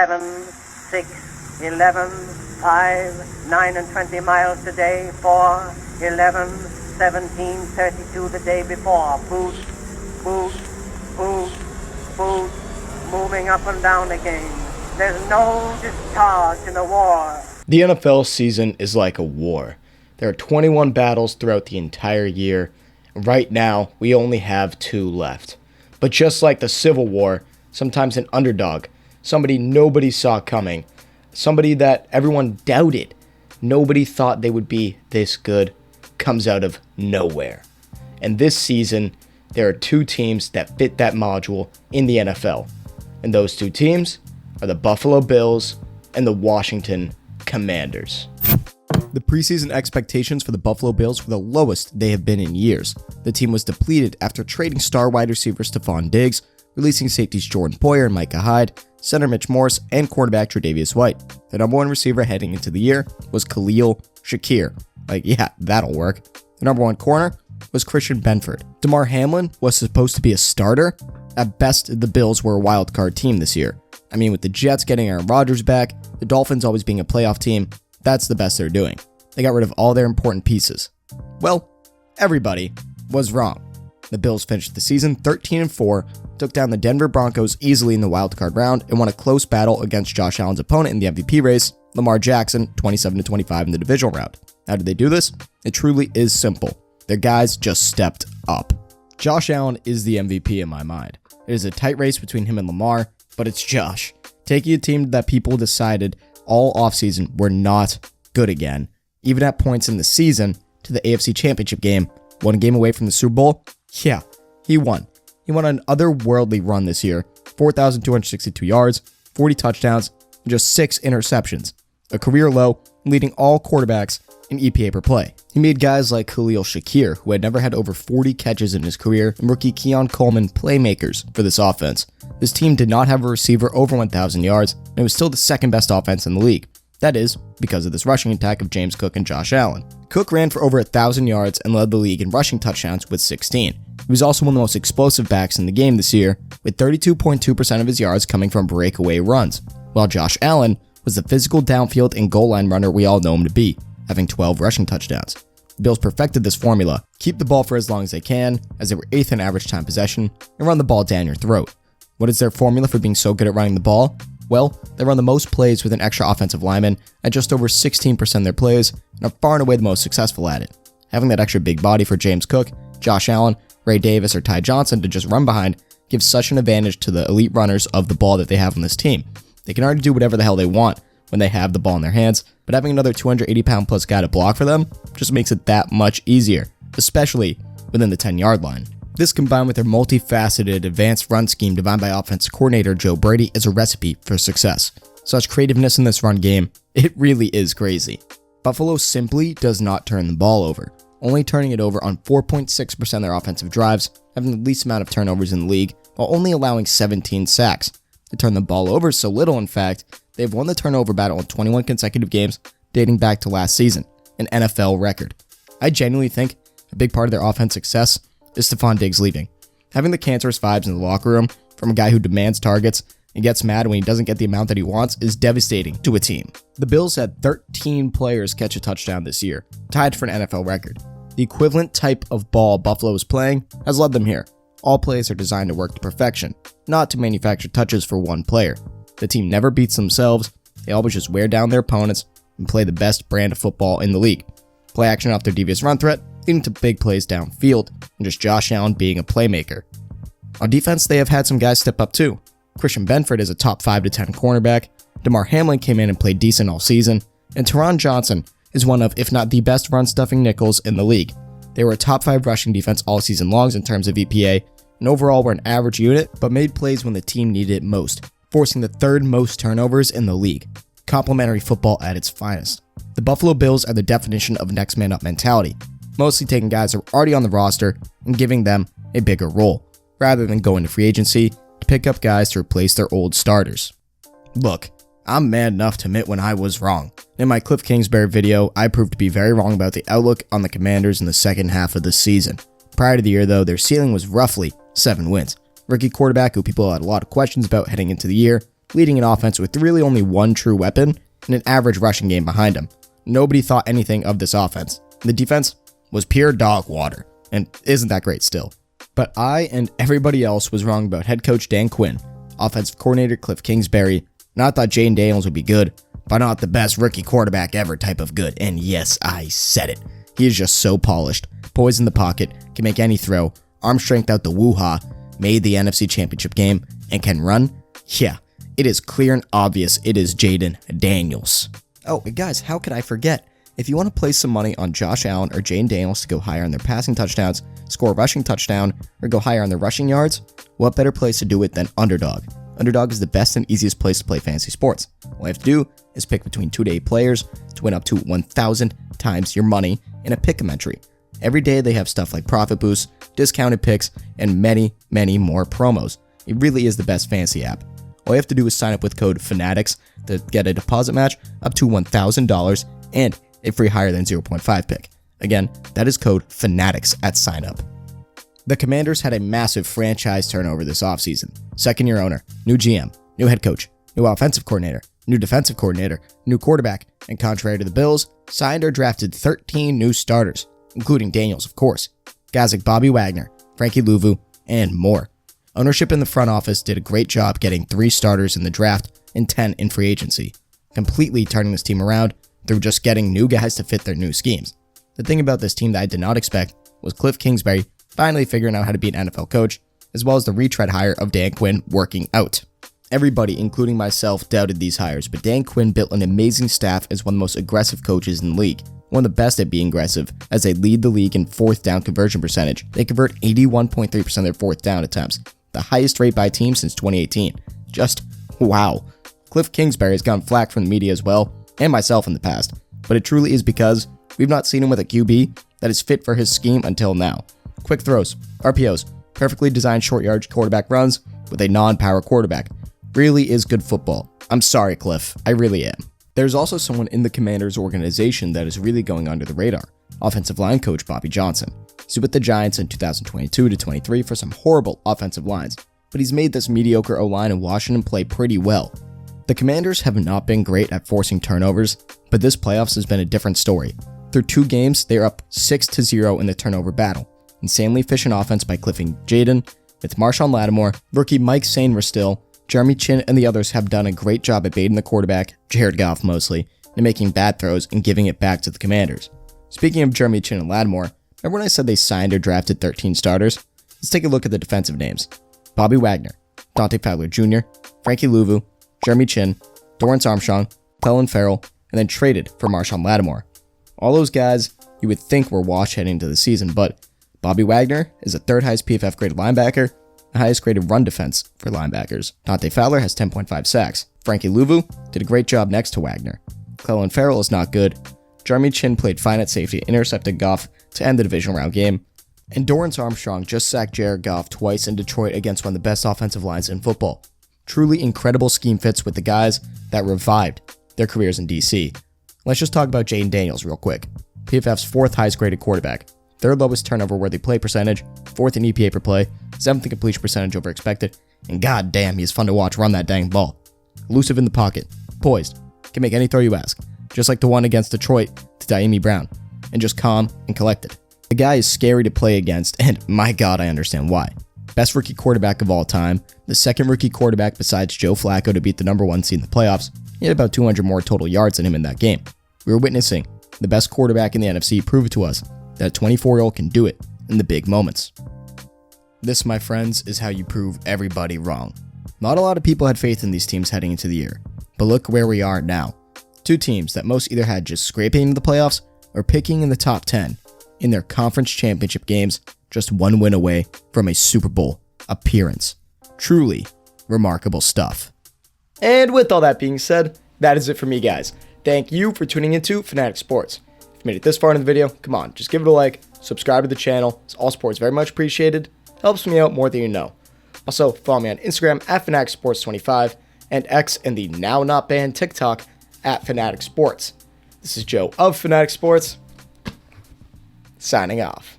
7, 6, 11, 5, 9 and 20 miles today, 4, 11, 17, 32 the day before. Boot, boot, boot, boot, moving up and down again. There's no discharge in the war. The NFL season is like a war. There are 21 battles throughout the entire year. Right now, we only have 2 left. But just like the Civil War, sometimes an underdog, somebody nobody saw coming, somebody that everyone doubted, nobody thought they would be this good, comes out of nowhere. And this season, there are 2 teams that fit that module in the NFL. And those 2 teams are the Buffalo Bills and the Washington Commanders. The preseason expectations for the Buffalo Bills were the lowest they have been in years. The team was depleted after trading star wide receiver Stefon Diggs, releasing safeties Jordan Poyer and Micah Hyde, center Mitch Morse, and cornerback Tre'Davious White. The number 1 receiver heading into the year was Khalil Shakir. Yeah, that'll work. The number 1 corner was Christian Benford. Damar Hamlin was supposed to be a starter. At best, the Bills were a wild card team this year. I mean, with the Jets getting Aaron Rodgers back, the Dolphins always being a playoff team, that's the best they're doing. They got rid of all their important pieces. Well, everybody was wrong. The Bills finished the season 13-4, took down the Denver Broncos easily in the wildcard round, and won a close battle against Josh Allen's opponent in the MVP race, Lamar Jackson, 27-25 in the divisional round. How did they do this? It truly is simple. Their guys just stepped up. Josh Allen is the MVP in my mind. It is a tight race between him and Lamar, but it's Josh. Taking a team that people decided all offseason were not good again, even at points in the season, to the AFC Championship game, 1 game away from the Super Bowl. Yeah, he won. He won an otherworldly run this year, 4,262 yards, 40 touchdowns, and just 6 interceptions, a career low, leading all quarterbacks in EPA per play. He made guys like Khalil Shakir, who had never had over 40 catches in his career, and rookie Keon Coleman playmakers for this offense. This team did not have a receiver over 1,000 yards, and it was still the 2nd best offense in the league. That is, because of this rushing attack of James Cook and Josh Allen. Cook ran for over 1,000 yards and led the league in rushing touchdowns with 16. He was also one of the most explosive backs in the game this year, with 32.2% of his yards coming from breakaway runs, while Josh Allen was the physical downfield and goal line runner we all know him to be, having 12 rushing touchdowns. The Bills perfected this formula: keep the ball for as long as they can, as they were 8th in average time possession, and run the ball down your throat. What is their formula for being so good at running the ball? Well, they run the most plays with an extra offensive lineman at just over 16% of their plays, and are far and away the most successful at it. Having that extra big body for James Cook, Josh Allen, Ray Davis, or Ty Johnson to just run behind gives such an advantage to the elite runners of the ball that they have on this team. They can already do whatever the hell they want when they have the ball in their hands, but having another 280-pound plus guy to block for them just makes it that much easier, especially within the 10-yard line. This, combined with their multifaceted advanced run scheme designed by offensive coordinator Joe Brady, is a recipe for success. Such creativeness in this run game, it really is crazy. Buffalo simply does not turn the ball over, only turning it over on 4.6% of their offensive drives, having the least amount of turnovers in the league, while only allowing 17 sacks. They turn the ball over so little, in fact, they've won the turnover battle in 21 consecutive games dating back to last season, an NFL record. I genuinely think a big part of their offense success is Stefon Diggs leaving. Having the cancerous vibes in the locker room from a guy who demands targets and gets mad when he doesn't get the amount that he wants is devastating to a team. The Bills had 13 players catch a touchdown this year, tied for an NFL record. The equivalent type of ball Buffalo is playing has led them here. All plays are designed to work to perfection, not to manufacture touches for one player. The team never beats themselves, they always just wear down their opponents and play the best brand of football in the league. Play action off their devious run threat, leading to big plays downfield, and just Josh Allen being a playmaker. On defense, they have had some guys step up too. Christian Benford is a top 5 to 10 cornerback, Damar Hamlin came in and played decent all season, and Teron Johnson is one of, if not the best run-stuffing nickels in the league. They were a top 5 rushing defense all season long in terms of EPA, and overall were an average unit, but made plays when the team needed it most, forcing the 3rd most turnovers in the league. Complementary football at its finest. The Buffalo Bills are the definition of next man up mentality, mostly taking guys that are already on the roster and giving them a bigger role, rather than going to free agency to pick up guys to replace their old starters. Look, I'm man enough to admit when I was wrong. In my Cliff Kingsbury video, I proved to be very wrong about the outlook on the Commanders in the second half of the season. Prior to the year, though, their ceiling was roughly 7 wins. Rookie quarterback, who people had a lot of questions about heading into the year, leading an offense with really only one true weapon and an average rushing game behind him. Nobody thought anything of this offense. The defense was pure dog water, and isn't that great still. But I and everybody else was wrong about head coach Dan Quinn, offensive coordinator Cliff Kingsbury, and I thought Jaden Daniels would be good, but not the best rookie quarterback ever type of good. And yes, I said it. He is just so polished, poised in the pocket, can make any throw, arm strength out the woo-ha, made the NFC Championship game, and can run. Yeah, it is clear and obvious it is Jaden Daniels. Oh, and guys, how could I forget? If you want to place some money on Josh Allen or Jaden Daniels to go higher on their passing touchdowns, score a rushing touchdown, or go higher on their rushing yards, what better place to do it than Underdog? Underdog is the best and easiest place to play fantasy sports. All you have to do is pick between 2 to 8 players to win up to 1,000 times your money in a pick'em entry. Every day they have stuff like profit boosts, discounted picks, and many, many more promos. It really is the best fantasy app. All you have to do is sign up with code FANATICS to get a deposit match up to $1,000 and a free higher than 0.5 pick. Again, that is code FANATICS at sign up. The Commanders had a massive franchise turnover this offseason. Second-year owner, new GM, new head coach, new offensive coordinator, new defensive coordinator, new quarterback, and contrary to the Bills, signed or drafted 13 new starters, including Daniels, of course, guys like Bobby Wagner, Frankie Louvu, and more. Ownership in the front office did a great job getting 3 starters in the draft and 10 in free agency, completely turning this team around through just getting new guys to fit their new schemes. The thing about this team that I did not expect was Cliff Kingsbury finally figuring out how to be an NFL coach, as well as the retread hire of Dan Quinn working out. Everybody, including myself, doubted these hires, but Dan Quinn built an amazing staff as one of the most aggressive coaches in the league. One of the best at being aggressive, as they lead the league in 4th down conversion percentage. They convert 81.3% of their 4th down attempts, the highest rate by team since 2018. Just wow. Cliff Kingsbury has gotten flack from the media as well, and myself in the past, but it truly is because we've not seen him with a QB that is fit for his scheme until now. Quick throws, RPOs, perfectly designed short yardage quarterback runs with a non-power quarterback. Really is good football. I'm sorry, Cliff. I really am. There's also someone in the Commanders organization that is really going under the radar. Offensive line coach Bobby Johnson. He's with the Giants in 2022 to 23 for some horrible offensive lines, but he's made this mediocre O-line in Washington play pretty well. The Commanders have not been great at forcing turnovers, but this playoffs has been a different story. Through 2 games, they're up 6-0 in the turnover battle. Insanely efficient offense by cliffing Jaden, with Marshawn Lattimore, rookie Mike Sainristil, Jeremy Chin, and the others have done a great job at baiting the quarterback, Jared Goff mostly, and making bad throws and giving it back to the Commanders. Speaking of Jeremy Chin and Lattimore, remember when I said they signed or drafted 13 starters? Let's take a look at the defensive names. Bobby Wagner, Dante Fowler Jr., Frankie Louvu, Jeremy Chin, Dorrance Armstrong, Clelin Ferrell, and then traded for Marshawn Lattimore. All those guys you would think were washed heading into the season, but Bobby Wagner is the 3rd highest PFF graded linebacker, the highest graded run defense for linebackers. Dante Fowler has 10.5 sacks. Frankie Louvu did a great job next to Wagner. Clelin Ferrell is not good. Jeremy Chin played fine at safety, intercepted Goff to end the divisional round game. And Dorrance Armstrong just sacked Jared Goff twice in Detroit against one of the best offensive lines in football. Truly incredible scheme fits with the guys that revived their careers in DC. Let's just talk about Jaden Daniels real quick. PFF's 4th highest graded quarterback, 3rd lowest turnover worthy play percentage, 4th in EPA per play, 7th in completion percentage over expected, and goddamn, he's fun to watch run that dang ball. Elusive in the pocket, poised, can make any throw you ask, just like the one against Detroit to Diami Brown, and just calm and collected. The guy is scary to play against, and my god, I understand why. Best rookie quarterback of all time, the 2nd rookie quarterback besides Joe Flacco to beat the number 1 seed in the playoffs. He had about 200 more total yards than him in that game. We were witnessing the best quarterback in the NFC prove to us that a 24-year-old can do it in the big moments. This, my friends, is how you prove everybody wrong. Not a lot of people had faith in these teams heading into the year, but look where we are now. 2 teams that most either had just scraping into the playoffs or picking in the top 10 in their conference championship games, just 1 win away from a Super Bowl appearance. Truly remarkable stuff. And with all that being said, that is it for me, guys. Thank you for tuning into Fanatic Sports. If you made it this far in the video, come on, just give it a like, subscribe to the channel. It's all sports very much appreciated. Helps me out more than you know. Also, follow me on Instagram at FanaticSports25 and X and the now not banned TikTok at Fanatic Sports. This is Joe of Fanatic Sports, signing off.